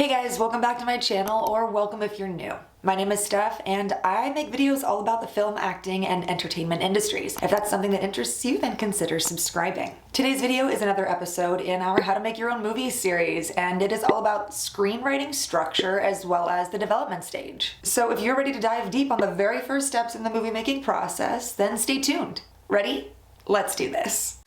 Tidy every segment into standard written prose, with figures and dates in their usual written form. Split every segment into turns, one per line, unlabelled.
Hey guys, welcome back to my channel, or welcome if you're new. My name is Steph, and I make videos all about the film, acting, and entertainment industries. If that's something that interests you, then consider subscribing. Today's video is another episode in our How to Make Your Own Movie series, and it is all about screenwriting structure as well as the development stage. So if you're ready to dive deep on the very first steps in the movie making process, then stay tuned. Ready? Let's do this.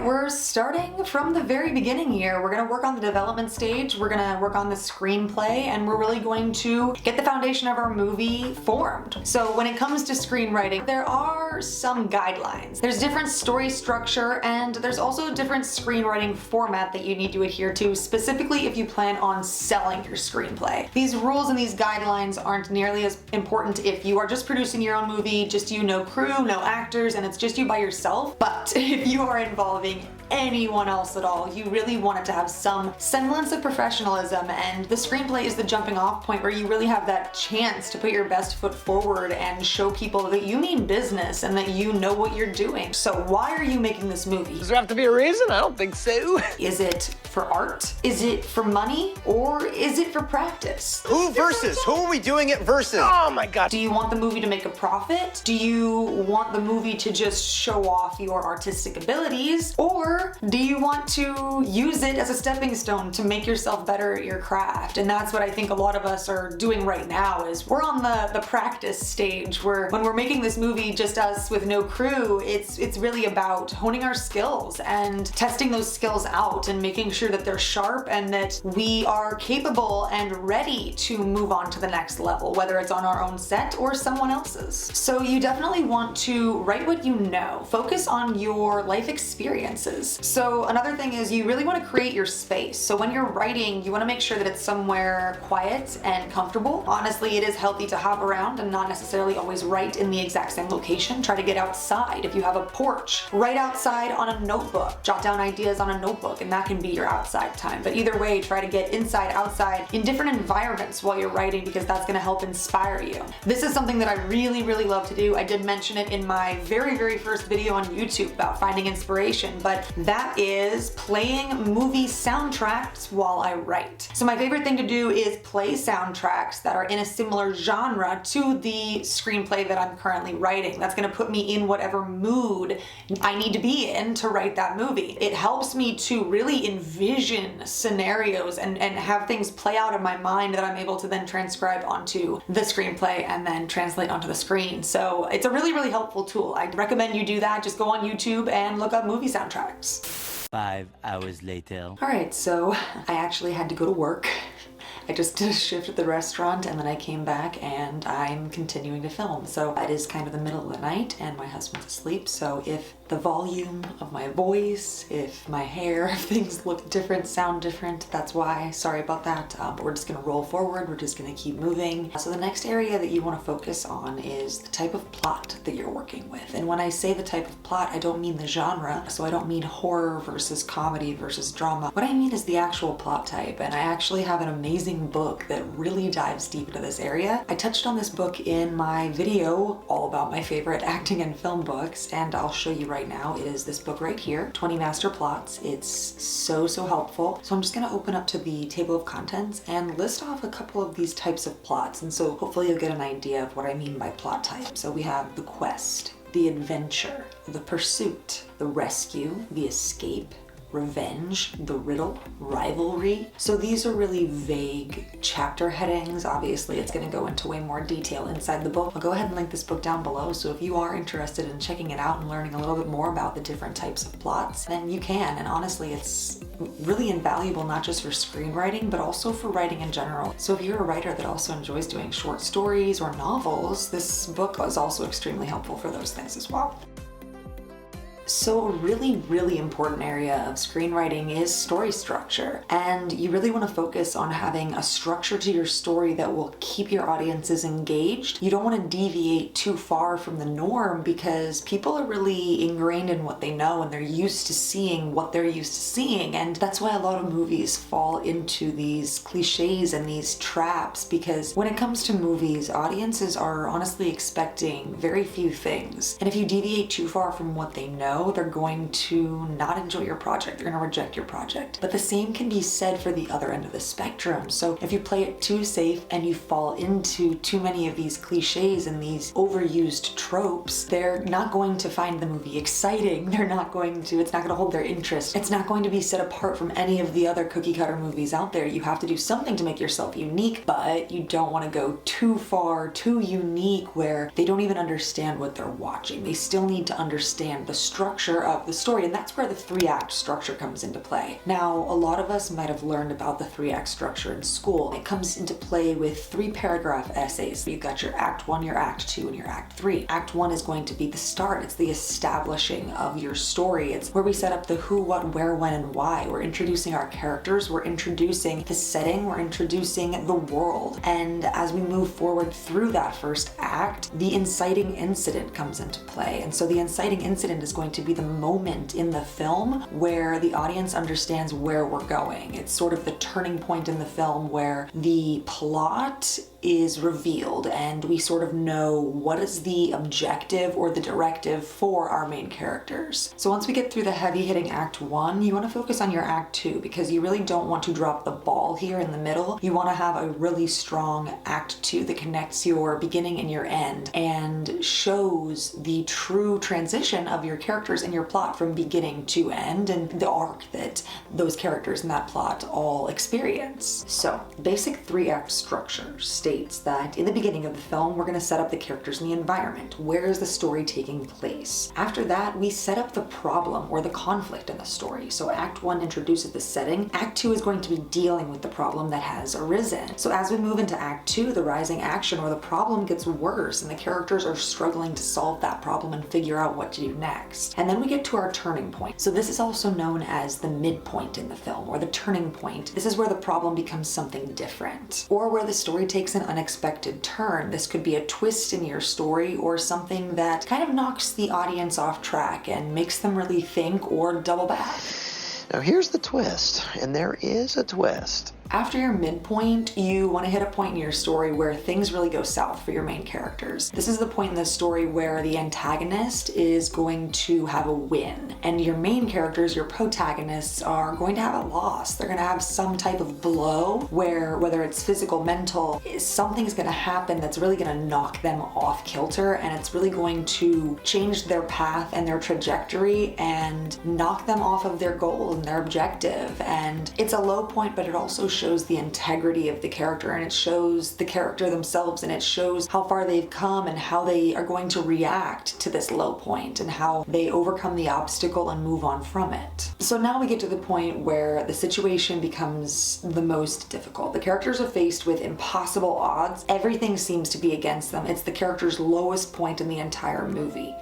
We're starting from the very beginning here. We're gonna work on the development stage, we're gonna work on the screenplay, and we're really going to get the foundation of our movie formed. So when it comes to screenwriting, there are some guidelines. There's different story structure, and there's also a different screenwriting format that you need to adhere to, specifically if you plan on selling your screenplay. These rules and these guidelines aren't nearly as important if you are just producing your own movie, just you, no crew, no actors, and it's just you by yourself. But if you are involving anyone else at all, you really want it to have some semblance of professionalism, and the screenplay is the jumping off point where you really have that chance to put your best foot forward and show people that you mean business and that you know what you're doing. So why are you making this movie?
Does there have to be a reason? I don't think so.
Is it for art? Is it for money? Or is it for practice?
Who versus? Who are we doing it versus?
Oh my God.
Do you want the movie to make a profit? Do you want the movie to just show off your artistic abilities? Or do you want to use it as a stepping stone to make yourself better at your craft? And that's what I think a lot of us are doing right now, is we're on the practice stage, where when we're making this movie just us with no crew, it's really about honing our skills and testing those skills out and making sure that they're sharp and that we are capable and ready to move on to the next level, whether it's on our own set or someone else's. So you definitely want to write what you know. Focus on your life experiences. So another thing is you really want to create your space. So when you're writing, you want to make sure that it's somewhere quiet and comfortable. Honestly, it is healthy to hop around and not necessarily always write in the exact same location. Try to get outside. If you have a porch, write outside on a notebook. Jot down ideas on a notebook, and that can be your outside time. But either way, try to get inside, outside, in different environments while you're writing, because that's going to help inspire you. This is something that I really, really love to do. I did mention it in my very, very first video on YouTube about finding inspiration, but that is playing movie soundtracks while I write. So my favorite thing to do is play soundtracks that are in a similar genre to the screenplay that I'm currently writing. That's going to put me in whatever mood I need to be in to write that movie. It helps me to really envision scenarios and have things play out in my mind that I'm able to then transcribe onto the screenplay and then translate onto the screen. So it's a really, really helpful tool. I'd recommend you do that. Just go on YouTube and look up movie soundtracks.
5 hours later.
Alright, so I actually had to go to work. I just did a shift at the restaurant, and then I came back and I'm continuing to film. So it is kind of the middle of the night and my husband's asleep, so if the volume of my voice, if my hair, if things look different, sound different, that's why. Sorry about that, but we're just gonna roll forward, we're just gonna keep moving. So the next area that you wanna focus on is the type of plot that you're working with. And when I say the type of plot, I don't mean the genre, so I don't mean horror versus comedy versus drama. What I mean is the actual plot type, and I actually have an amazing book that really dives deep into this area. I touched on this book in my video all about my favorite acting and film books, and I'll show you right now. It is this book right here, 20 Master Plots. It's so helpful. So I'm just gonna open up to the table of contents and list off a couple of these types of plots, and so hopefully you'll get an idea of what I mean by plot type. So we have the quest, the adventure, the pursuit, the rescue, the escape, revenge, the riddle, rivalry. So these are really vague chapter headings. Obviously, it's going to go into way more detail inside the book. I'll go ahead and link this book down below, so if you are interested in checking it out and learning a little bit more about the different types of plots, then you can. And honestly, it's really invaluable not just for screenwriting, but also for writing in general. So if you're a writer that also enjoys doing short stories or novels, this book is also extremely helpful for those things as well. So a really, really important area of screenwriting is story structure. And you really want to focus on having a structure to your story that will keep your audiences engaged. You don't want to deviate too far from the norm because people are really ingrained in what they know and they're used to seeing what they're used to seeing. And that's why a lot of movies fall into these cliches and these traps, because when it comes to movies, audiences are honestly expecting very few things. And if you deviate too far from what they know, they're going to not enjoy your project. They're going to reject your project. But the same can be said for the other end of the spectrum. So if you play it too safe and you fall into too many of these cliches and these overused tropes, they're not going to find the movie exciting. It's not going to hold their interest. It's not going to be set apart from any of the other cookie cutter movies out there. You have to do something to make yourself unique, but you don't want to go too far, too unique where they don't even understand what they're watching. They still need to understand the structure of the story, and that's where the 3-act structure comes into play. Now, a lot of us might have learned about the 3-act structure in school. It comes into play with 3-paragraph essays. You've got your Act 1, your Act 2, and your Act 3. Act 1 is going to be the start. It's the establishing of your story. It's where we set up the who, what, where, when, and why. We're introducing our characters, we're introducing the setting, we're introducing the world. And as we move forward through that first act, the inciting incident comes into play. And so the inciting incident is going to be the moment in the film where the audience understands where we're going. It's sort of the turning point in the film where the plot is revealed and we sort of know what is the objective or the directive for our main characters. So once we get through the heavy hitting Act 1, you want to focus on your Act 2 because you really don't want to drop the ball here in the middle. You want to have a really strong Act 2 that connects your beginning and your end and shows the true transition of your characters and your plot from beginning to end and the arc that those characters in that plot all experience. So basic 3-act structure states that in the beginning of the film, we're going to set up the characters and the environment. Where is the story taking place? After that, we set up the problem or the conflict in the story. So Act 1 introduces the setting. Act 2 is going to be dealing with the problem that has arisen. So as we move into Act 2, the rising action or the problem gets worse and the characters are struggling to solve that problem and figure out what to do next. And then we get to our turning point. So this is also known as the midpoint in the film or the turning point. This is where the problem becomes something different or where the story takes an unexpected turn. This could be a twist in your story or something that kind of knocks the audience off track and makes them really think or double back.
Now here's the twist, and there is a twist.
After your midpoint, you want to hit a point in your story where things really go south for your main characters. This is the point in the story where the antagonist is going to have a win, and your main characters, your protagonists, are going to have a loss. They're going to have some type of blow where, whether it's physical, mental, something's going to happen that's really going to knock them off kilter, and it's really going to change their path and their trajectory and knock them off of their goal and their objective. And it's a low point, but it also shows the integrity of the character, and it shows the character themselves, and it shows how far they've come and how they are going to react to this low point and how they overcome the obstacle and move on from it. So now we get to the point where the situation becomes the most difficult. The characters are faced with impossible odds. Everything seems to be against them. It's the character's lowest point in the entire movie.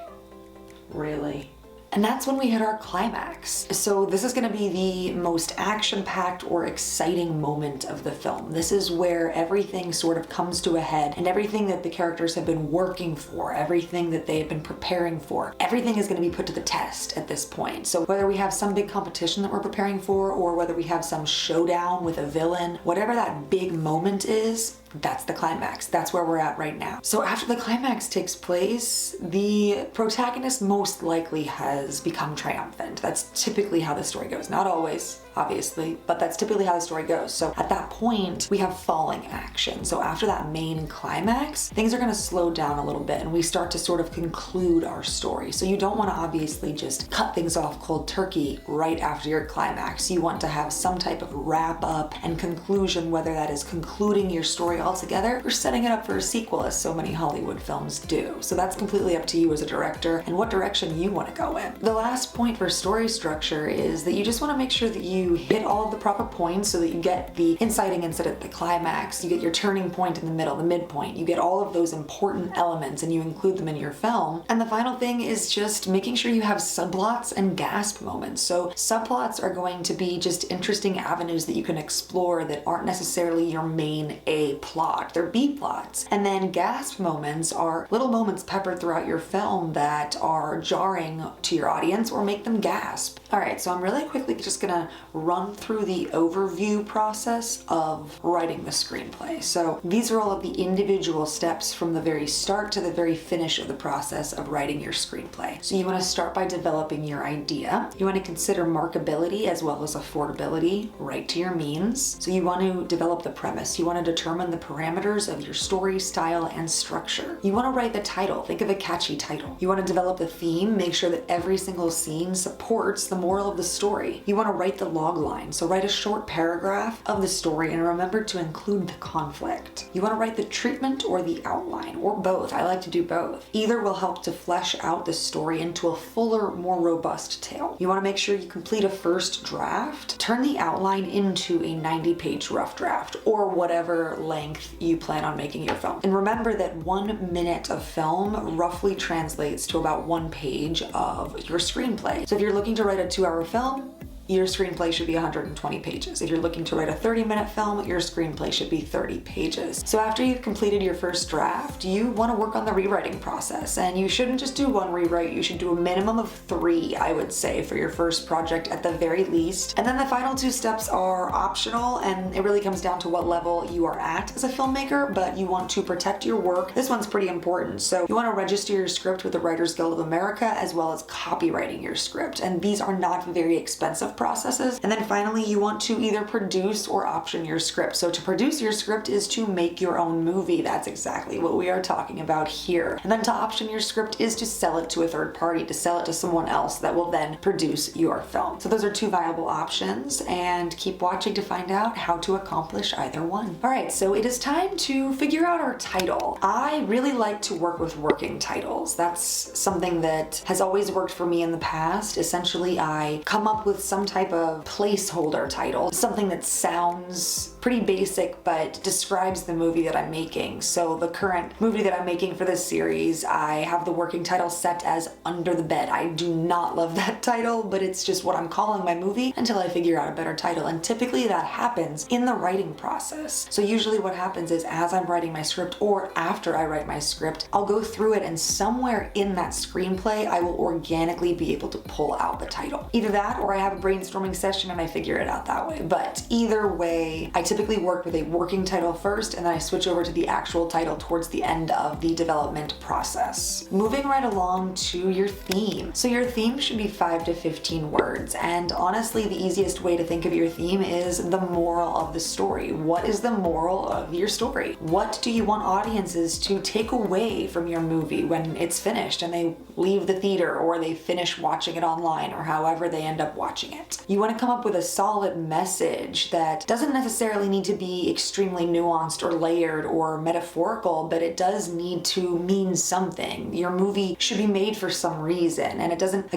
Really? And that's when we hit our climax. So this is going to be the most action-packed or exciting moment of the film. This is where everything sort of comes to a head, and everything that the characters have been working for, everything that they have been preparing for, everything is going to be put to the test at this point. So whether we have some big competition that we're preparing for, or whether we have some showdown with a villain, whatever that big moment is, that's the climax. That's where we're at right now. So after the climax takes place, the protagonist most likely has become triumphant. That's typically how the story goes. Not always, obviously, but that's typically how the story goes. So at that point, we have falling action. So after that main climax, things are gonna slow down a little bit and we start to sort of conclude our story. So you don't wanna obviously just cut things off cold turkey right after your climax. You want to have some type of wrap up and conclusion, whether that is concluding your story altogether or setting it up for a sequel, as so many Hollywood films do. So that's completely up to you as a director and what direction you want to go in. The last point for story structure is that you just want to make sure that you you hit all of the proper points so that you get the inciting incident, the climax, you get your turning point in the middle, the midpoint, you get all of those important elements and you include them in your film. And the final thing is just making sure you have subplots and gasp moments. So subplots are going to be just interesting avenues that you can explore that aren't necessarily your main A plot, they're B plots. And then gasp moments are little moments peppered throughout your film that are jarring to your audience or make them gasp. All right, so I'm really quickly just gonna run through the overview process of writing the screenplay. So these are all of the individual steps from the very start to the very finish of the process of writing your screenplay. So you want to start by developing your idea. You want to consider markability as well as affordability, right to your means. So you want to develop the premise. You want to determine the parameters of your story, style, and structure. You want to write the title. Think of a catchy title. You want to develop the theme. Make sure that every single scene supports the moral of the story. You want to write the log line. So write a short paragraph of the story and remember to include the conflict. You want to write the treatment or the outline, or both. I like to do both. Either will help to flesh out the story into a fuller, more robust tale. You want to make sure you complete a first draft. Turn the outline into a 90-page rough draft, or whatever length you plan on making your film. And remember that 1 minute of film roughly translates to about 1 page of your screenplay. So if you're looking to write a 2-hour film, your screenplay should be 120 pages. If you're looking to write a 30-minute film, your screenplay should be 30 pages. So after you've completed your first draft, you want to work on the rewriting process. And you shouldn't just do 1 rewrite, you should do a minimum of 3, I would say, for your first project at the very least. And then the final 2 steps are optional, and it really comes down to what level you are at as a filmmaker, but you want to protect your work. This one's pretty important. So you want to register your script with the Writers Guild of America, as well as copywriting your script. And these are not very expensive processes. And then finally, you want to either produce or option your script. So to produce your script is to make your own movie. That's exactly what we are talking about here. And then to option your script is to sell it to a third party, to sell it to someone else that will then produce your film. So those are 2 viable options, and keep watching to find out how to accomplish either one. All right, so it is time to figure out our title. I really like to work with working titles. That's something that has always worked for me in the past. Essentially, I come up with some type of placeholder title, something that sounds pretty basic but describes the movie that I'm making. So the current movie that I'm making for this series, I have the working title set as Under the Bed. I do not love that title, but it's just what I'm calling my movie until I figure out a better title. And typically that happens in the writing process. So usually what happens is as I'm writing my script or after I write my script, I'll go through it and somewhere in that screenplay, I will organically be able to pull out the title. Either that or I have a brainstorming session and I figure it out that way. But either way, I typically work with a working title first and then I switch over to the actual title towards the end of the development process. Moving right along to your theme. So your theme should be 5 to 15 words. And honestly, the easiest way to think of your theme is the moral of the story. What is the moral of your story? What do you want audiences to take away from your movie when it's finished and they leave the theater or they finish watching it online or however they end up watching it? You want to come up with a solid message that doesn't necessarily need to be extremely nuanced or layered or metaphorical, but it does need to mean something. Your movie should be made for some reason, and it doesn't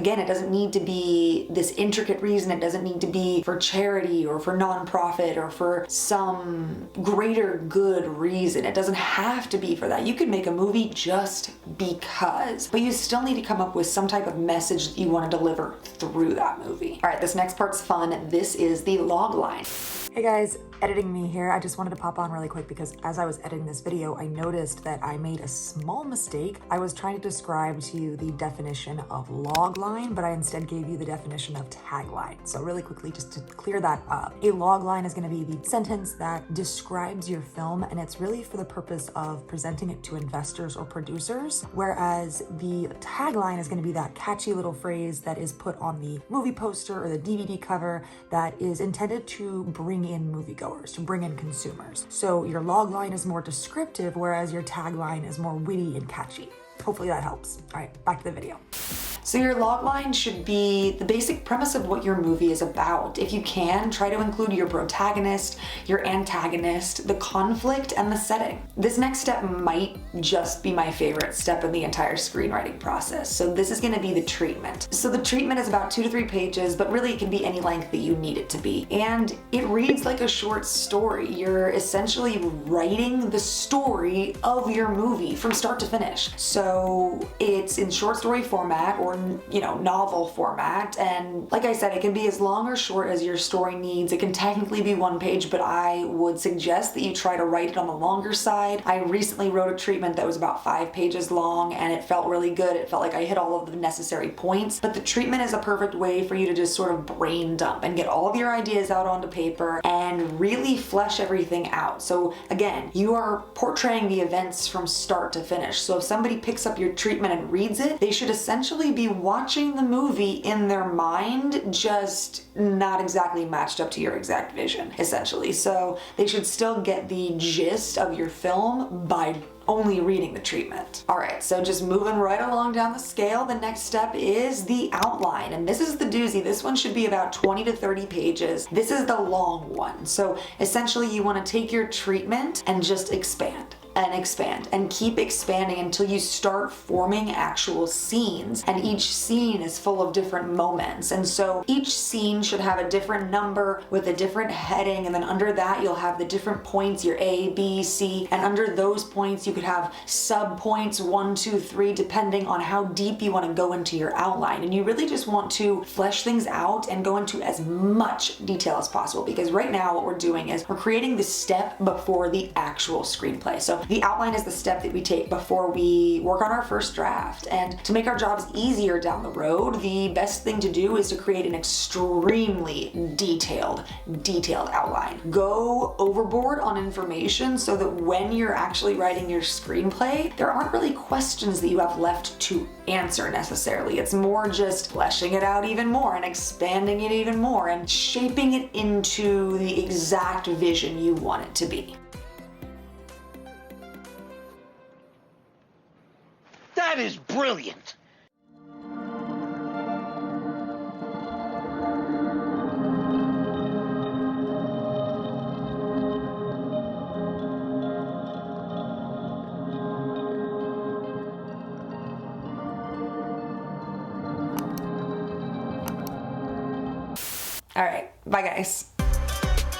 need to be this intricate reason. It doesn't need to be for charity or for nonprofit or for some greater good reason. It doesn't have to be for that. You could make a movie just because, but you still need to come up with some type of message that you want to deliver through that movie. All right, this next part's fun. This is the log line. Hey guys, editing me here. I just wanted to pop on really quick because as I was editing this video, I noticed that I made a small mistake. I was trying to describe to you the definition of log line, but I instead gave you the definition of tagline. So really quickly, just to clear that up, a log line is going to be the sentence that describes your film, and it's really for the purpose of presenting it to investors or producers, whereas the tagline is going to be that catchy little phrase that is put on the movie poster or the DVD cover that is intended to bring in moviegoers, to bring in consumers. So your log line is more descriptive, whereas your tagline is more witty and catchy. Hopefully that helps. All right, back to the video. So your logline should be the basic premise of what your movie is about. If you can, try to include your protagonist, your antagonist, the conflict, and the setting. This next step might just be my favorite step in the entire screenwriting process. So this is going to be the treatment. So the treatment is about 2 to 3 pages, but really it can be any length that you need it to be. And it reads like a short story. You're essentially writing the story of your movie from start to finish. So it's in short story format or, novel format. And like I said, it can be as long or short as your story needs. It can technically be 1 page, but I would suggest that you try to write it on the longer side. I recently wrote a treatment that was about 5 pages long and it felt really good. It felt like I hit all of the necessary points, but the treatment is a perfect way for you to just sort of brain dump and get all of your ideas out onto paper and really flesh everything out. So again, you are portraying the events from start to finish. So if somebody picks up your treatment and reads it, they should essentially be watching the movie in their mind, just not exactly matched up to your exact vision, essentially. So they should still get the gist of your film by only reading the treatment. All right, so just moving right along down the scale, the next step is the outline. And this is the doozy. This one should be about 20 to 30 pages. This is the long one. So essentially you want to take your treatment and just expand and keep expanding until you start forming actual scenes, and each scene is full of different moments. And so each scene should have a different number with a different heading, and then under that you'll have the different points, your A, B, C, and under those points you could have sub points 1, 2, 3 depending on how deep you want to go into your outline. And you really just want to flesh things out and go into as much detail as possible, because right now what we're doing is we're creating the step before the actual screenplay. So the outline is the step that we take before we work on our first draft. And to make our jobs easier down the road, the best thing to do is to create an extremely detailed outline. Go overboard on information so that when you're actually writing your screenplay, there aren't really questions that you have left to answer necessarily. It's more just fleshing it out even more and expanding it even more and shaping it into the exact vision you want it to be.
That is brilliant.
All right, bye guys.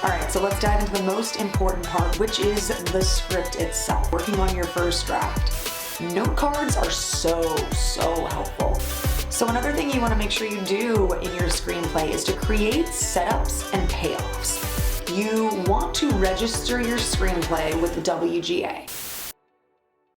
All right, so let's dive into the most important part, which is the script itself, working on your first draft. Note cards are so helpful. So another thing you want to make sure you do in your screenplay is to create setups and payoffs. You want to register your screenplay with the WGA.